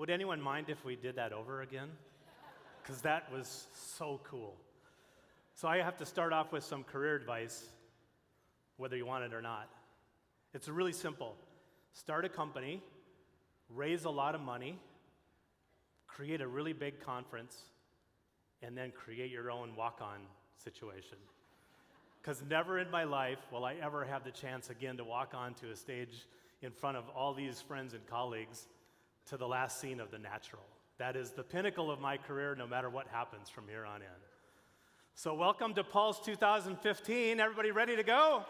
Would anyone mind if we did that over again? Because that was so cool. So I have to start off with some career advice, whether you want it or not. It's really simple. Start a company, raise a lot of money, create a really big conference, and then create your own walk-on situation. Because never in my life will I ever have the chance again to walk onto a stage in front of all these friends and colleagues to the last scene of The Natural. That is the pinnacle of my career, no matter what happens from here on in. So welcome to Pulse 2015. Everybody ready to go?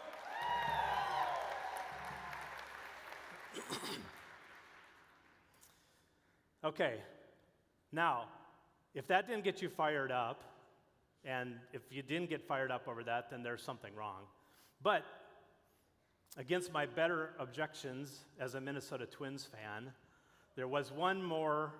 Okay, now, if that didn't get you fired up, and if you didn't get fired up over that, then there's something wrong. But against my better objections as a Minnesota Twins fan, there was one more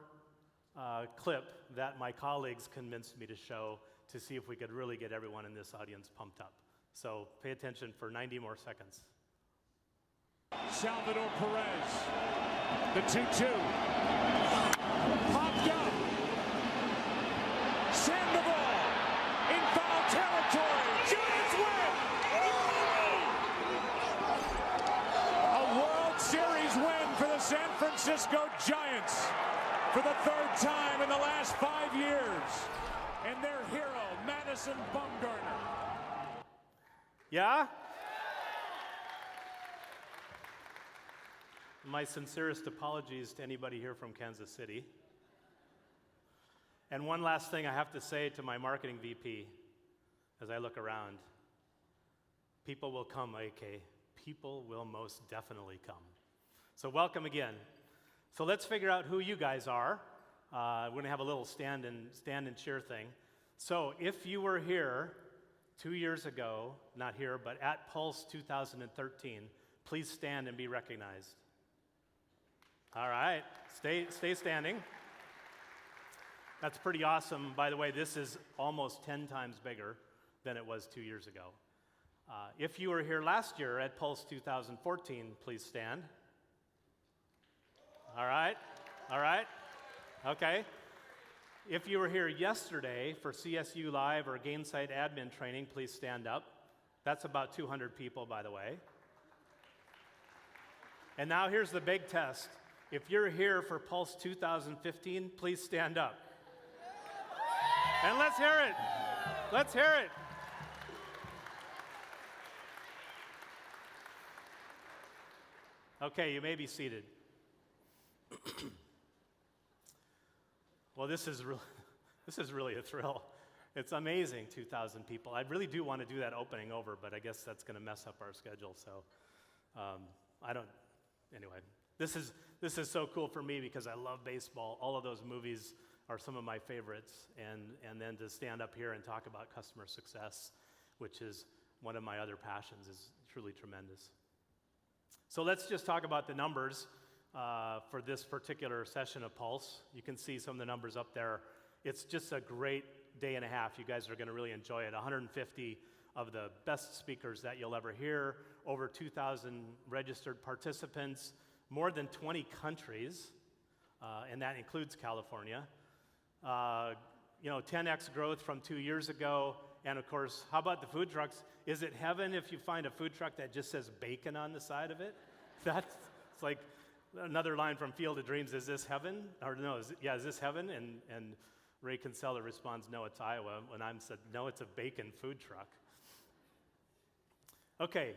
clip that my colleagues convinced me to show to see if we could really get everyone in this audience pumped up. So pay attention for 90 more seconds. Salvador Perez, the 2-2. Popped up. Sandoval in foul territory. Giants win! A World Series win for the San Francisco Giants for the third time in the last 5 years. And their hero, Madison Bumgarner. Yeah? My sincerest apologies to anybody here from Kansas City. And one last thing I have to say to my marketing VP as I look around. People will come, AK. People will most definitely come. So welcome again. So let's figure out who you guys are. We're going to have a little stand and cheer thing. So if you were here 2 years ago, not here, but at Pulse 2013, please stand and be recognized. All right, stay standing. That's pretty awesome. By the way, this is almost 10 times bigger than it was 2 years ago. If you were here last year at Pulse 2014, please stand. All right, okay. If you were here yesterday for CSU Live or Gainsight admin training, please stand up. That's about 200 people, by the way. And now here's the big test. If you're here for Pulse 2015, please stand up. And let's hear it. Let's hear it. Okay, you may be seated. Well, this is really a thrill. It's amazing, 2,000 people. I really do want to do that opening over, but I guess that's going to mess up our schedule. So, anyway. This is so cool for me because I love baseball. All of those movies are some of my favorites. And then to stand up here and talk about customer success, which is one of my other passions, is truly tremendous. So let's just talk about the numbers for this particular session of Pulse. You can see some of the numbers up there. It's just a great day and a half. You guys are going to really enjoy it. 150 of the best speakers that you'll ever hear, over 2,000 registered participants, more than 20 countries, and that includes California. 10x growth from 2 years ago. And of course, how about the food trucks? Is it heaven if you find a food truck that just says bacon on the side of it? It's like another line from Field of Dreams, is this heaven? Or no, is this heaven? And Ray Kinsella responds, no, it's Iowa. When I'm said, no, it's a bacon food truck. Okay,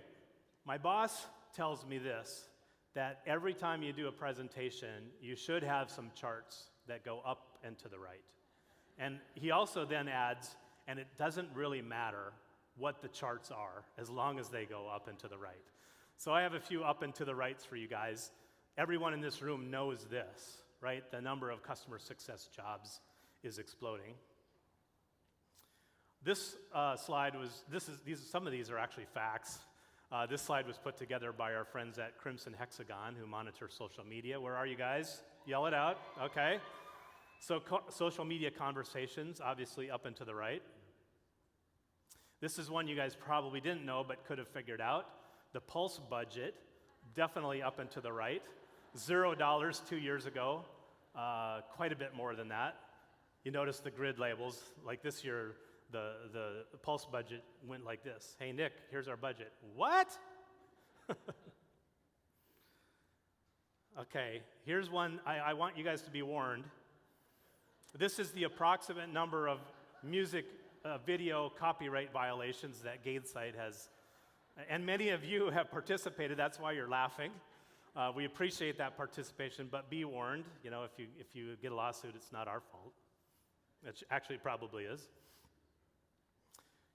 my boss tells me this, that every time you do a presentation, you should have some charts that go up and to the right. And he also then adds, and it doesn't really matter what the charts are, as long as they go up and to the right. So I have a few up and to the rights for you guys. Everyone in this room knows this, right? The number of customer success jobs is exploding. This slide was, some of these are actually facts. This slide was put together by our friends at Crimson Hexagon who monitor social media. Where are you guys? Yell it out. Okay. So social media conversations, obviously up and to the right. This is one you guys probably didn't know but could have figured out. The Pulse budget, definitely up and to the right. $0 2 years ago. quite a bit more than that. You notice the grid labels. Like this year, the Pulse budget went like this. Hey, Nick, here's our budget. What? Okay, here's one. I want you guys to be warned. This is the approximate number of music video copyright violations that Gainsight has, and many of you have participated. That's why you're laughing. We appreciate that participation, but be warned. You know, if you get a lawsuit, it's not our fault. It actually probably is.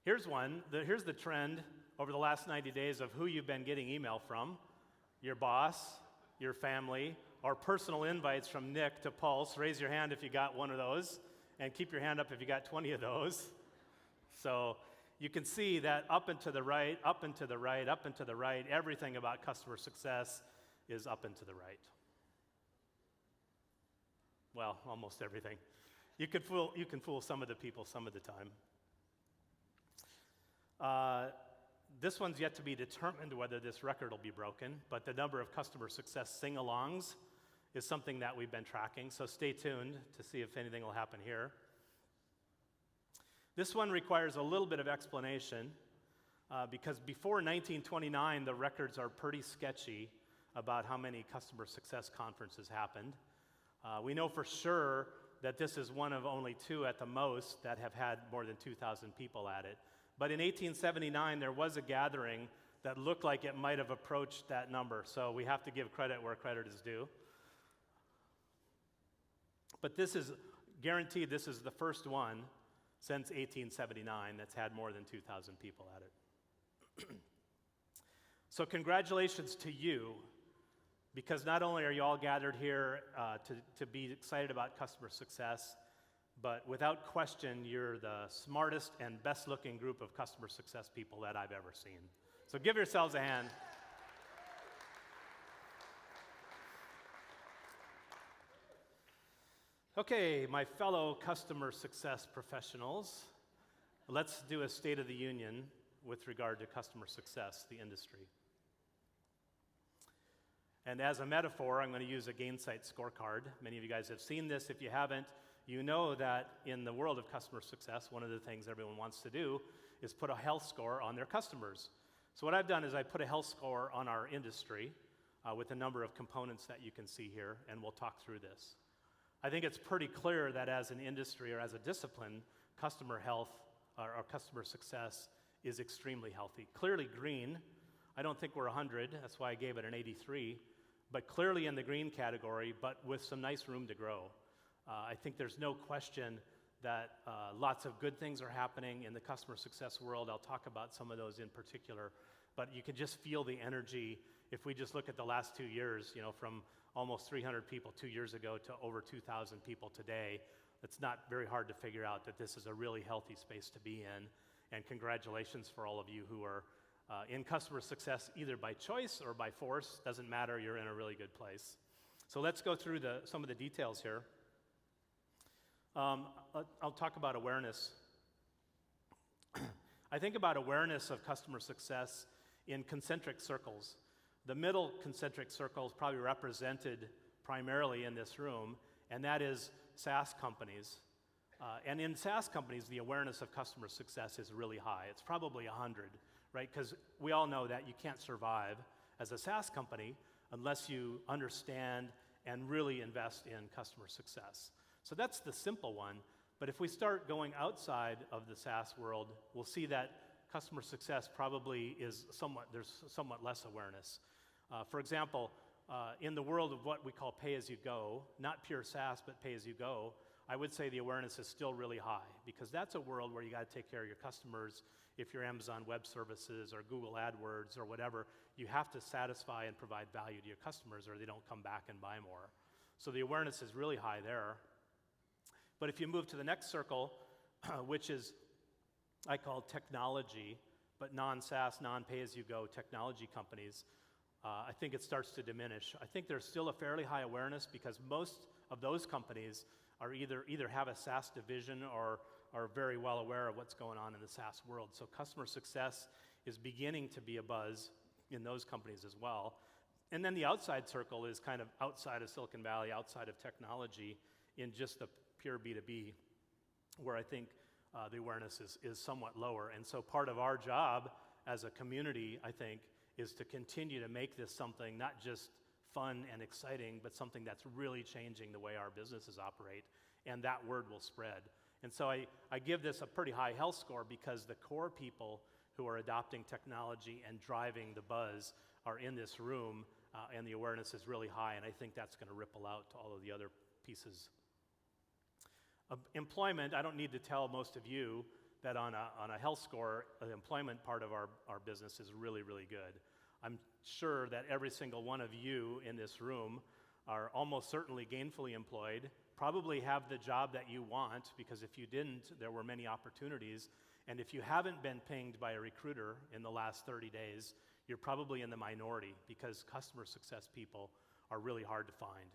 Here's one. Here's the trend over the last 90 days of who you've been getting email from: your boss, your family, or personal invites from Nick to Pulse. Raise your hand if you got one of those, and keep your hand up if you got 20 of those. So you can see that up and to the right, up and to the right, up and to the right, everything about customer success is up and to the right. Well, almost everything. You can fool some of the people some of the time. This one's yet to be determined whether this record will be broken, but the number of customer success sing-alongs is something that we've been tracking, so stay tuned to see if anything will happen here. This one requires a little bit of explanation because before 1929, the records are pretty sketchy about how many customer success conferences happened. We know for sure that this is one of only two at the most that have had more than 2,000 people at it. But in 1879, there was a gathering that looked like it might have approached that number, so we have to give credit where credit is due. But this is guaranteed, this is the first one since 1879 that's had more than 2,000 people at it. So congratulations to you, because not only are you all gathered here to be excited about customer success, but without question, you're the smartest and best-looking group of customer success people that I've ever seen. So give yourselves a hand. Okay, my fellow customer success professionals, let's do a State of the Union with regard to customer success, the industry. And as a metaphor, I'm going to use a Gainsight scorecard. Many of you guys have seen this. If you haven't, you know that in the world of customer success, one of the things everyone wants to do is put a health score on their customers. So what I've done is I put a health score on our industry with a number of components that you can see here, and we'll talk through this. I think it's pretty clear that as an industry or as a discipline, customer health or customer success is extremely healthy. Clearly green. I don't think we're 100, that's why I gave it an 83, but clearly in the green category, but with some nice room to grow. I think there's no question that lots of good things are happening in the customer success world. I'll talk about some of those in particular, but you can just feel the energy if we just look at the last 2 years, you know, from almost 300 people 2 years ago to over 2,000 people today. It's not very hard to figure out that this is a really healthy space to be in, and congratulations for all of you who are in customer success either by choice or by force. Doesn't matter, you're in a really good place. So let's go through some of the details here. I'll talk about awareness. I think about awareness of customer success in concentric circles. The middle concentric circle is probably represented primarily in this room, and that is SaaS companies. And in SaaS companies, the awareness of customer success is really high. It's probably 100, right? Because we all know that you can't survive as a SaaS company unless you understand and really invest in customer success. So that's the simple one, but if we start going outside of the SaaS world, we'll see that customer success probably is there's somewhat less awareness. For example, in the world of what we call pay-as-you-go, not pure SaaS, but pay-as-you-go, I would say the awareness is still really high, because that's a world where you got to take care of your customers. If you're Amazon Web Services or Google AdWords or whatever, you have to satisfy and provide value to your customers or they don't come back and buy more. So the awareness is really high there. But if you move to the next circle, which is, I call technology, but non-SaaS, non-pay-as-you-go technology companies, I think it starts to diminish. I think there's still a fairly high awareness because most of those companies are either have a SaaS division or are very well aware of what's going on in the SaaS world. So customer success is beginning to be a buzz in those companies as well. And then the outside circle is kind of outside of Silicon Valley, outside of technology, in just the pure B2B, where I think the awareness is somewhat lower. And so part of our job as a community, I think, is to continue to make this something not just fun and exciting, but something that's really changing the way our businesses operate, and that word will spread. And so I give this a pretty high health score because the core people who are adopting technology and driving the buzz are in this room, and the awareness is really high, and I think that's going to ripple out to all of the other pieces. Employment, I don't need to tell most of you that on a health score, the employment part of our business is really, really good. I'm sure that every single one of you in this room are almost certainly gainfully employed, probably have the job that you want, because if you didn't, there were many opportunities. And if you haven't been pinged by a recruiter in the last 30 days, you're probably in the minority, because customer success people are really hard to find.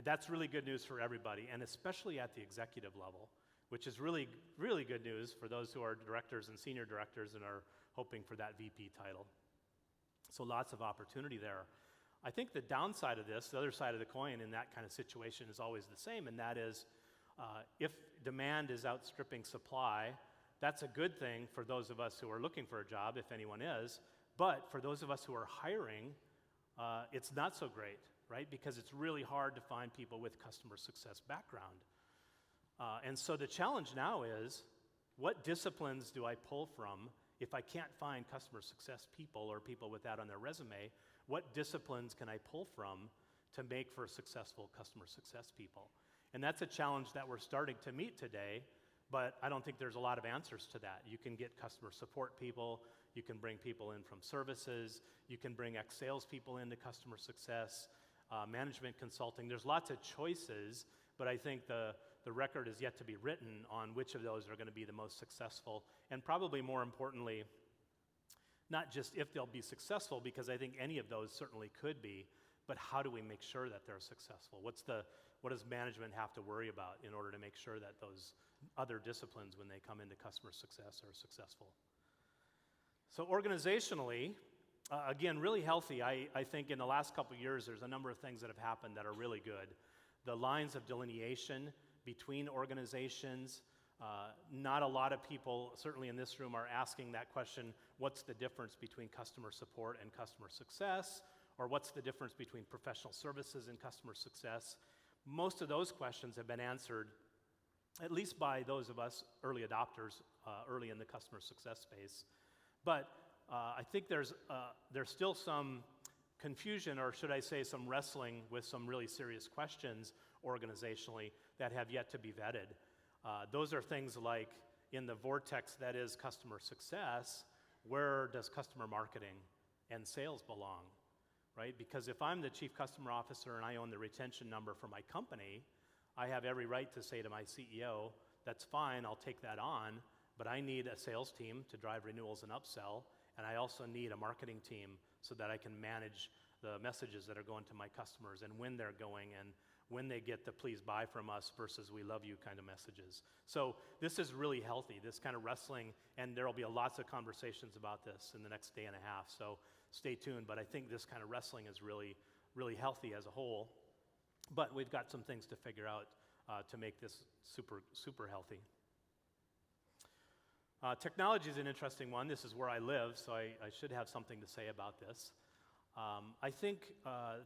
That's really good news for everybody, and especially at the executive level, which is really, really good news for those who are directors and senior directors and are hoping for that VP title. So lots of opportunity there. I think the downside of this, the other side of the coin in that kind of situation is always the same, and that is if demand is outstripping supply, that's a good thing for those of us who are looking for a job, if anyone is, but for those of us who are hiring, it's not so great, right? Because it's really hard to find people with customer success background. And so the challenge now is, what disciplines do I pull from if I can't find customer success people or people with that on their resume? What disciplines can I pull from to make for successful customer success people? And that's a challenge that we're starting to meet today, but I don't think there's a lot of answers to that. You can get customer support people, you can bring people in from services, you can bring ex-sales people into customer success, management consulting. There's lots of choices, but I think the record is yet to be written on which of those are going to be the most successful, and probably more importantly, not just if they'll be successful, because I think any of those certainly could be, but how do we make sure that they're successful? What does management have to worry about in order to make sure that those other disciplines, when they come into customer success, are successful? So organizationally, again, really healthy. I think in the last couple of years, there's a number of things that have happened that are really good. The lines of delineation between organizations, not a lot of people, certainly in this room, are asking that question, what's the difference between customer support and customer success? Or what's the difference between professional services and customer success? Most of those questions have been answered, at least by those of us early adopters, early in the customer success space. But I think there's still some confusion, or should I say some wrestling with some really serious questions organizationally that have yet to be vetted. Those are things like, in the vortex that is customer success, where does customer marketing and sales belong, right? Because if I'm the chief customer officer and I own the retention number for my company, I have every right to say to my CEO, that's fine, I'll take that on, but I need a sales team to drive renewals and upsell, and I also need a marketing team so that I can manage the messages that are going to my customers and when they're going and when they get the please buy from us versus we love you kind of messages. So this is really healthy, this kind of wrestling, and there will be lots of conversations about this in the next day and a half, so stay tuned. But I think this kind of wrestling is really, really healthy as a whole. But we've got some things to figure out to make this super, super healthy. Technology is an interesting one. This is where I live, so I should have something to say about this. I think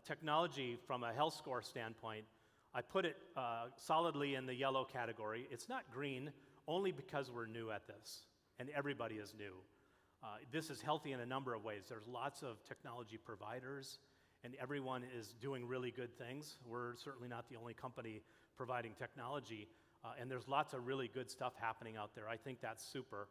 technology, from a health score standpoint, I put it solidly in the yellow category. It's not green only because we're new at this, and everybody is new. This is healthy in a number of ways. There's lots of technology providers, and everyone is doing really good things. We're certainly not the only company providing technology, and there's lots of really good stuff happening out there. I think that's super.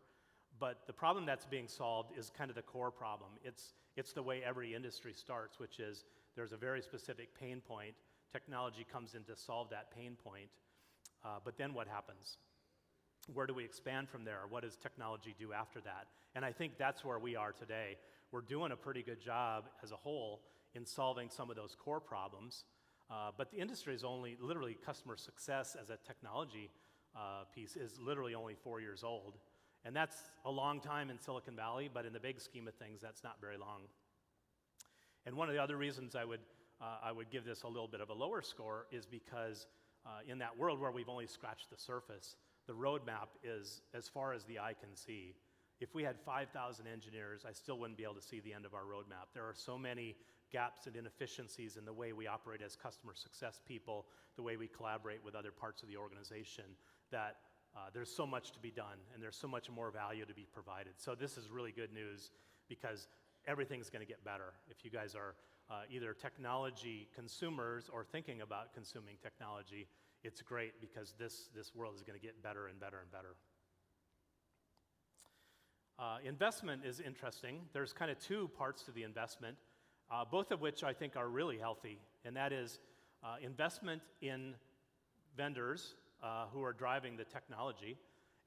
But the problem that's being solved is kind of the core problem. It's the way every industry starts, which is there's a very specific pain point. Technology comes in to solve that pain point. But then what happens? Where do we expand from there? What does technology do after that? And I think that's where we are today. We're doing a pretty good job as a whole in solving some of those core problems. But the industry is only, literally, customer success as a technology piece is literally only 4 years old. And that's a long time in Silicon Valley, but in the big scheme of things, that's not very long. And one of the other reasons I would give this a little bit of a lower score is because in that world where we've only scratched the surface, the roadmap is as far as the eye can see. If we had 5,000 engineers, I still wouldn't be able to see the end of our roadmap. There are so many gaps and inefficiencies in the way we operate as customer success people, the way we collaborate with other parts of the organization, that there's so much to be done, and there's so much more value to be provided. So this is really good news, because everything's going to get better. If you guys are either technology consumers or thinking about consuming technology, it's great, because this world is going to get better and better and better. Investment is interesting. There's kind of two parts to the investment, both of which I think are really healthy, and that is investment in vendors who are driving the technology,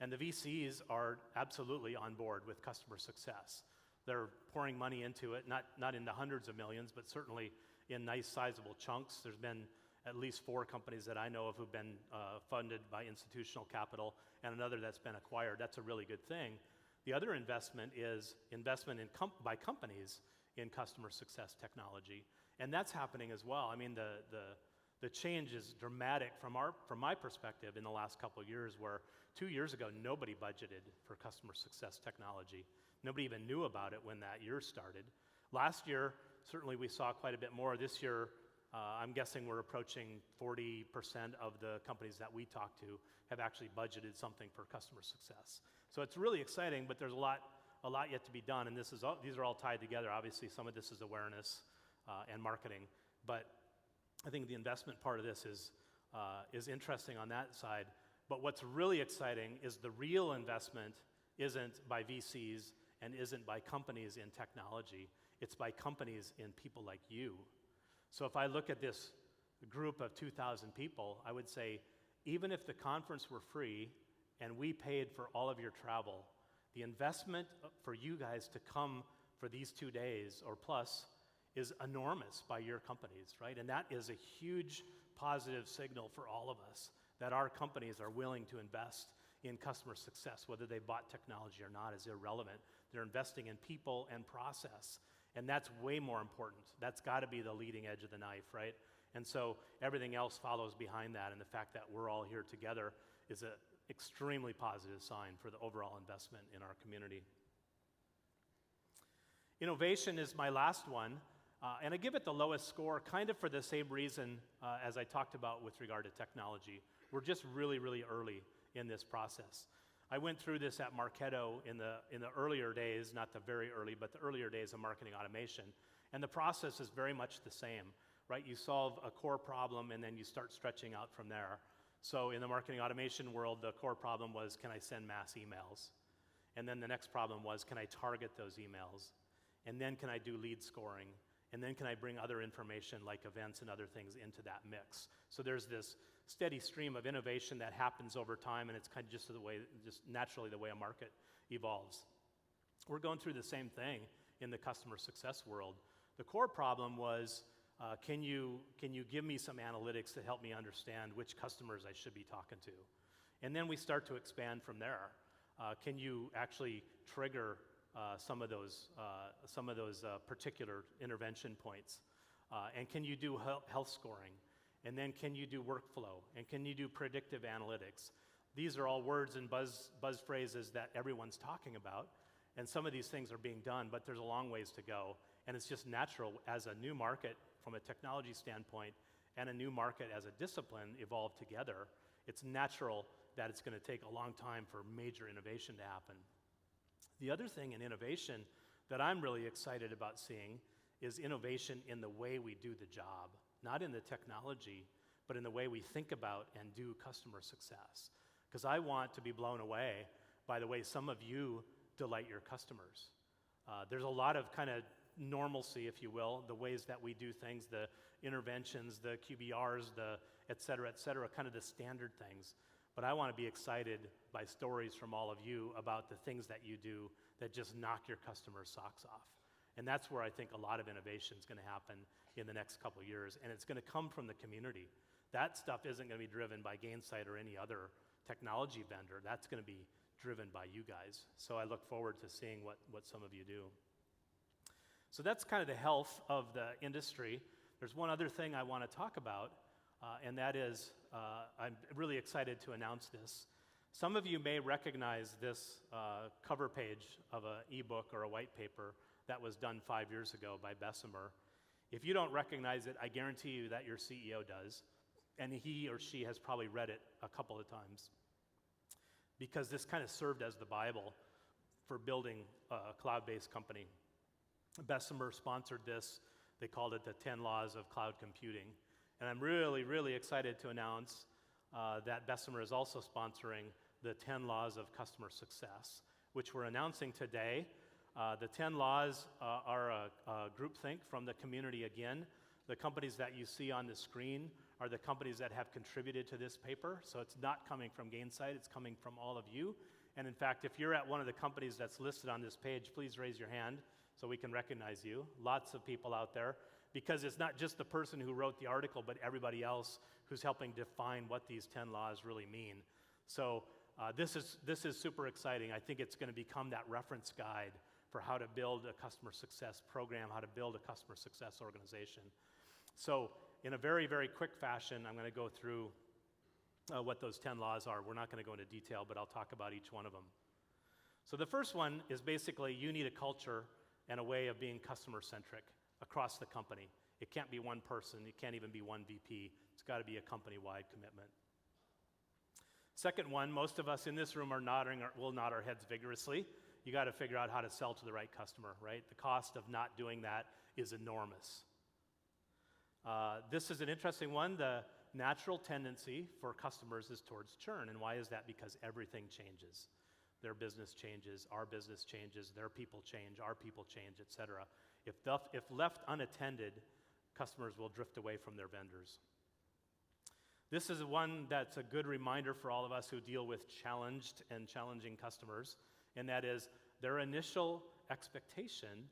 and the VCs are absolutely on board with customer success. They're pouring money into it, not in the hundreds of millions, but certainly in nice sizable chunks. There's been at least 4 companies that I know of who've been funded by institutional capital, and another that's been acquired. That's a really good thing. The other investment is investment by companies in customer success technology, and that's happening as well. I mean, the change is dramatic from my perspective in the last couple of years, where 2 years ago nobody budgeted for customer success technology. Nobody even knew about it when that year started. Last year, certainly we saw quite a bit more. This year, I'm guessing we're approaching 40% of the companies that we talk to have actually budgeted something for customer success. So it's really exciting, but there's a lot yet to be done, and these are all tied together. Obviously, some of this is awareness and marketing, but I think the investment part of this is interesting on that side. But what's really exciting is the real investment isn't by VCs and isn't by companies in technology. It's by companies in people like you. So if I look at this group of 2,000 people, I would say, even if the conference were free and we paid for all of your travel, the investment for you guys to come for these 2 days or plus is enormous by your companies, right? And that is a huge positive signal for all of us, that our companies are willing to invest in customer success. Whether they bought technology or not is irrelevant. They're investing in people and process, and that's way more important. That's got to be the leading edge of the knife, right? And so everything else follows behind that, and the fact that we're all here together is an extremely positive sign for the overall investment in our community. Innovation is my last one, and I give it the lowest score kind of for the same reason as I talked about with regard to technology. We're just really, really early in this process. I went through this at Marketo in the earlier days, not the very early, but the earlier days of marketing automation, and the process is very much the same, right? You solve a core problem, and then you start stretching out from there. So in the marketing automation world, the core problem was, can I send mass emails? And then the next problem was, can I target those emails? And then can I do lead scoring? And then can I bring other information like events and other things into that mix? So there's this steady stream of innovation that happens over time, and it's kind of just naturally the way a market evolves. We're going through the same thing in the customer success world. The core problem was, can you give me some analytics to help me understand which customers I should be talking to? And then we start to expand from there. Can you actually trigger some of those particular intervention points? And can you do health scoring? And then can you do workflow? And can you do predictive analytics? These are all words and buzz phrases that everyone's talking about, and some of these things are being done, but there's a long ways to go. And it's just natural as a new market from a technology standpoint and a new market as a discipline evolve together. It's natural that it's going to take a long time for major innovation to happen. The other thing in innovation that I'm really excited about seeing is innovation in the way we do the job, not in the technology, but in the way we think about and do customer success. Because I want to be blown away by the way some of you delight your customers. There's a lot of kind of normalcy, if you will, the ways that we do things, the interventions, the QBRs, the et cetera, kind of the standard things. But I want to be excited by stories from all of you about the things that you do that just knock your customers' socks off. And that's where I think a lot of innovation is going to happen in the next couple of years, and it's going to come from the community. That stuff isn't going to be driven by Gainsight or any other technology vendor. That's going to be driven by you guys. So I look forward to seeing what some of you do. So that's kind of the health of the industry. There's one other thing I want to talk about, and that is, I'm really excited to announce this. Some of you may recognize this cover page of an ebook or a white paper that was done 5 years ago by Bessemer. If you don't recognize it, I guarantee you that your CEO does, and he or she has probably read it a couple of times, because this kind of served as the Bible for building a cloud-based company. Bessemer sponsored this. They called it the 10 Laws of Cloud Computing. And I'm really, really excited to announce that Bessemer is also sponsoring the 10 Laws of Customer Success, which we're announcing today. The 10 Laws are a groupthink from the community again. The companies that you see on the screen are the companies that have contributed to this paper. So it's not coming from Gainsight, it's coming from all of you. And in fact, if you're at one of the companies that's listed on this page, please raise your hand so we can recognize you. Lots of people out there, because it's not just the person who wrote the article, but everybody else who's helping define what these 10 laws really mean. So this is super exciting. I think it's going to become that reference guide for how to build a customer success program, how to build a customer success organization. So in a very, very quick fashion, I'm going to go through what those 10 laws are. We're not going to go into detail, but I'll talk about each one of them. So the first one is basically you need a culture and a way of being customer-centric across the company. It can't be one person. It can't even be one VP. It's got to be a company-wide commitment. Second one, most of us in this room are will nod our heads vigorously. You got to figure out how to sell to the right customer, right? The cost of not doing that is enormous. This is an interesting one. The natural tendency for customers is towards churn. And why is that? Because everything changes. Their business changes, our business changes, their people change, our people change, et cetera. If left unattended, customers will drift away from their vendors. This is one that's a good reminder for all of us who deal with challenged and challenging customers, and that is their initial expectation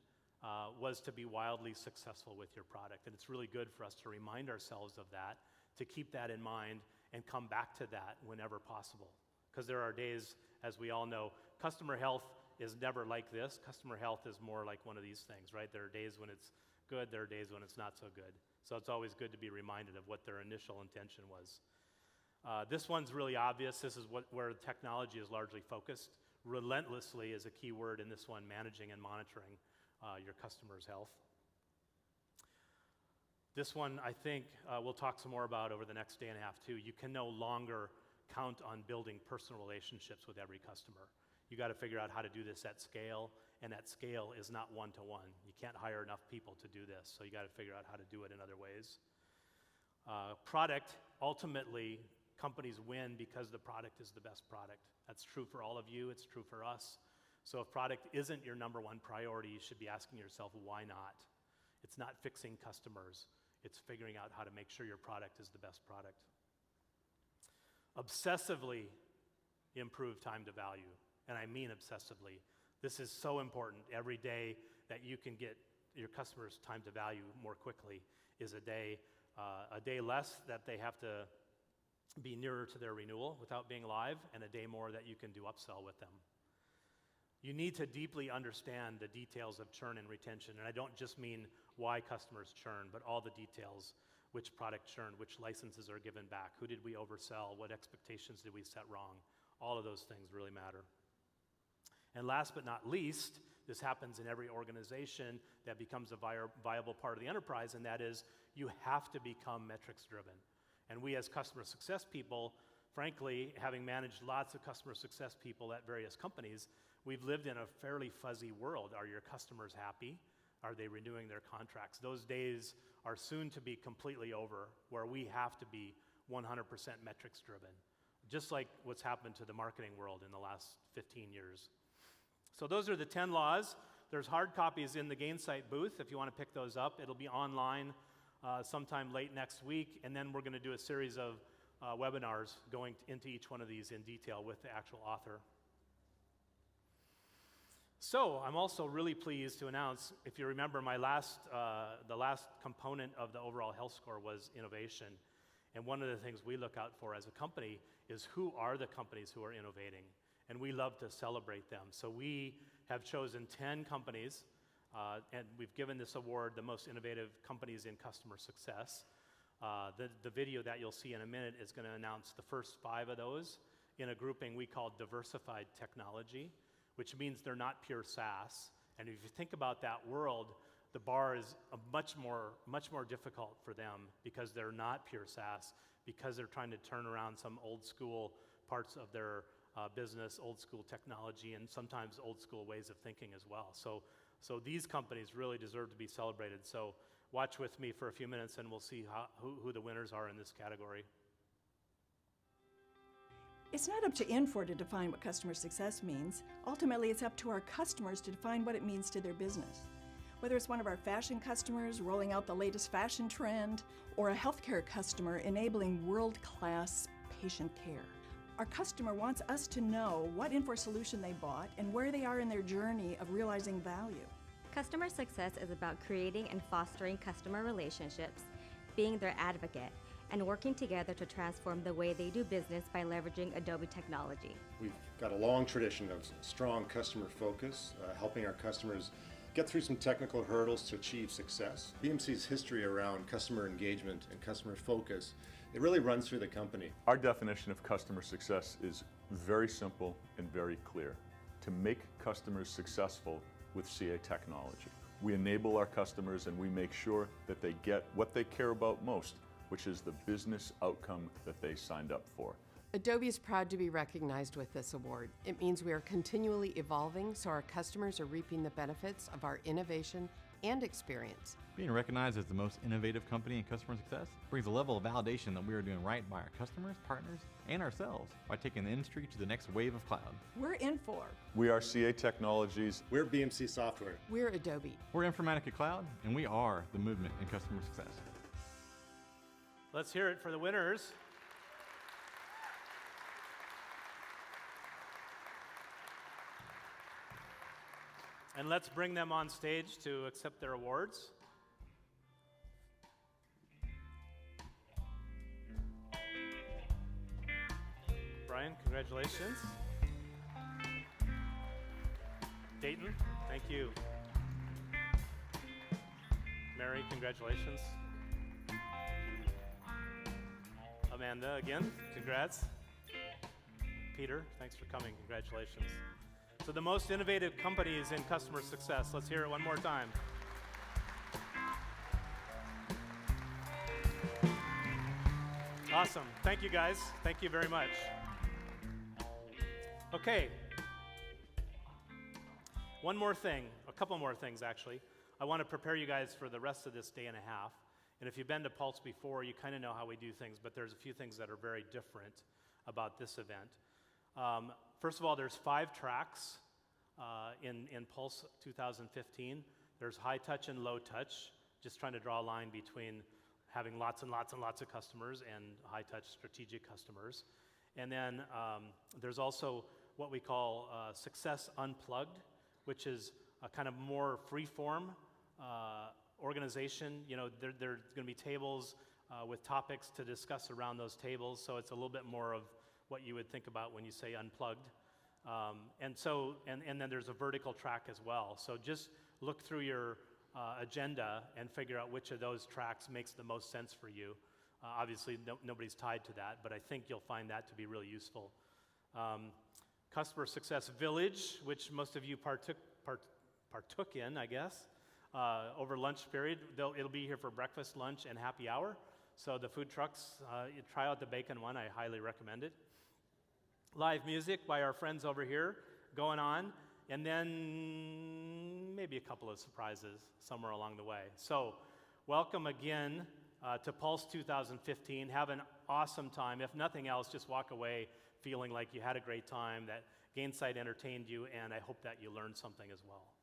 was to be wildly successful with your product. And it's really good for us to remind ourselves of that, to keep that in mind and come back to that whenever possible. Because there are days, as we all know, customer health is never like this. Customer health is more like one of these things, right? There are days when it's good, there are days when it's not so good. So it's always good to be reminded of what their initial intention was. This one's really obvious. This is where technology is largely focused. Relentlessly is a key word in this one, managing and monitoring your customer's health. This one, I think, we'll talk some more about over the next day and a half, too. You can no longer count on building personal relationships with every customer. You got to figure out how to do this at scale, and at scale is not one-to-one. You can't hire enough people to do this, so you got to figure out how to do it in other ways. Product, ultimately, companies win because the product is the best product. That's true for all of you, it's true for us. So if product isn't your number one priority, you should be asking yourself, why not? It's not fixing customers, it's figuring out how to make sure your product is the best product. Obsessively improve time to value, and I mean obsessively. This is so important. Every day that you can get your customers' time to value more quickly is a day less that they have to be nearer to their renewal without being live, and a day more that you can do upsell with them. You need to deeply understand the details of churn and retention, and I don't just mean why customers churn, but all the details. Which product churned, which licenses are given back, who did we oversell, what expectations did we set wrong? All of those things really matter. And last but not least, this happens in every organization that becomes a viable part of the enterprise, and that is you have to become metrics driven. And we as customer success people, frankly, having managed lots of customer success people at various companies, we've lived in a fairly fuzzy world. Are your customers happy? Are they renewing their contracts? Those days are soon to be completely over, where we have to be 100% metrics driven, just like what's happened to the marketing world in the last 15 years. So those are the 10 laws. There's hard copies in the Gainsight booth if you want to pick those up. It'll be online sometime late next week, and then we're going to do a series of webinars going into each one of these in detail with the actual author. So I'm also really pleased to announce, if you remember the last component of the overall health score was innovation. And one of the things we look out for as a company is who are the companies who are innovating? And we love to celebrate them. So we have chosen 10 companies And we've given this award the most innovative companies in customer success. The video that you'll see in a minute is going to announce the first 5 of those in a grouping we call diversified technology, which means they're not pure SaaS. And if you think about that world, the bar is much more difficult for them because they're not pure SaaS, because they're trying to turn around some old school parts of their business, old school technology, and sometimes old school ways of thinking as well. So these companies really deserve to be celebrated. So watch with me for a few minutes and we'll see who the winners are in this category. It's not up to Infor to define what customer success means. Ultimately, it's up to our customers to define what it means to their business. Whether it's one of our fashion customers rolling out the latest fashion trend, or a healthcare customer enabling world-class patient care. Our customer wants us to know what Infor solution they bought and where they are in their journey of realizing value. Customer success is about creating and fostering customer relationships, being their advocate, and working together to transform the way they do business by leveraging Adobe technology. We've got a long tradition of strong customer focus, helping our customers get through some technical hurdles to achieve success. BMC's history around customer engagement and customer focus, it really runs through the company. Our definition of customer success is very simple and very clear: to make customers successful with CA technology. We enable our customers and we make sure that they get what they care about most, which is the business outcome that they signed up for. Adobe is proud to be recognized with this award. It means we are continually evolving, so our customers are reaping the benefits of our innovation and experience. Being recognized as the most innovative company in customer success brings a level of validation that we are doing right by our customers, partners, and ourselves by taking the industry to the next wave of cloud. We're Infor. We are CA Technologies. We're BMC Software. We're Adobe. We're Informatica Cloud, and we are the movement in customer success. Let's hear it for the winners. And let's bring them on stage to accept their awards. Brian, congratulations. Dayton, thank you. Mary, congratulations. Amanda, again, congrats. Peter, thanks for coming, congratulations. So the most innovative companies in customer success. Let's hear it one more time. Awesome. Thank you, guys. Thank you very much. Okay. One more thing, a couple more things actually. I want to prepare you guys for the rest of this day and a half. And if you've been to Pulse before, you kind of know how we do things, but there's a few things that are very different about this event. First of all, there's 5 tracks in Pulse 2015. There's high touch and low touch, just trying to draw a line between having lots and lots and lots of customers and high touch strategic customers. And then there's also what we call Success Unplugged, which is a kind of more free-form organization. You know, there's going to be tables with topics to discuss around those tables, so it's a little bit more of what you would think about when you say unplugged. And then there's a vertical track as well. So just look through your agenda and figure out which of those tracks makes the most sense for you. Obviously, nobody's tied to that, but I think you'll find that to be really useful. Customer Success Village, which most of you partook in, I guess, over lunch period. It'll be here for breakfast, lunch, and happy hour. So the food trucks, you try out the bacon one. I highly recommend it. Live music by our friends over here going on, and then maybe a couple of surprises somewhere along the way. So welcome again to Pulse 2015. Have an awesome time. If nothing else, just walk away feeling like you had a great time, that Gainsight entertained you, and I hope that you learned something as well.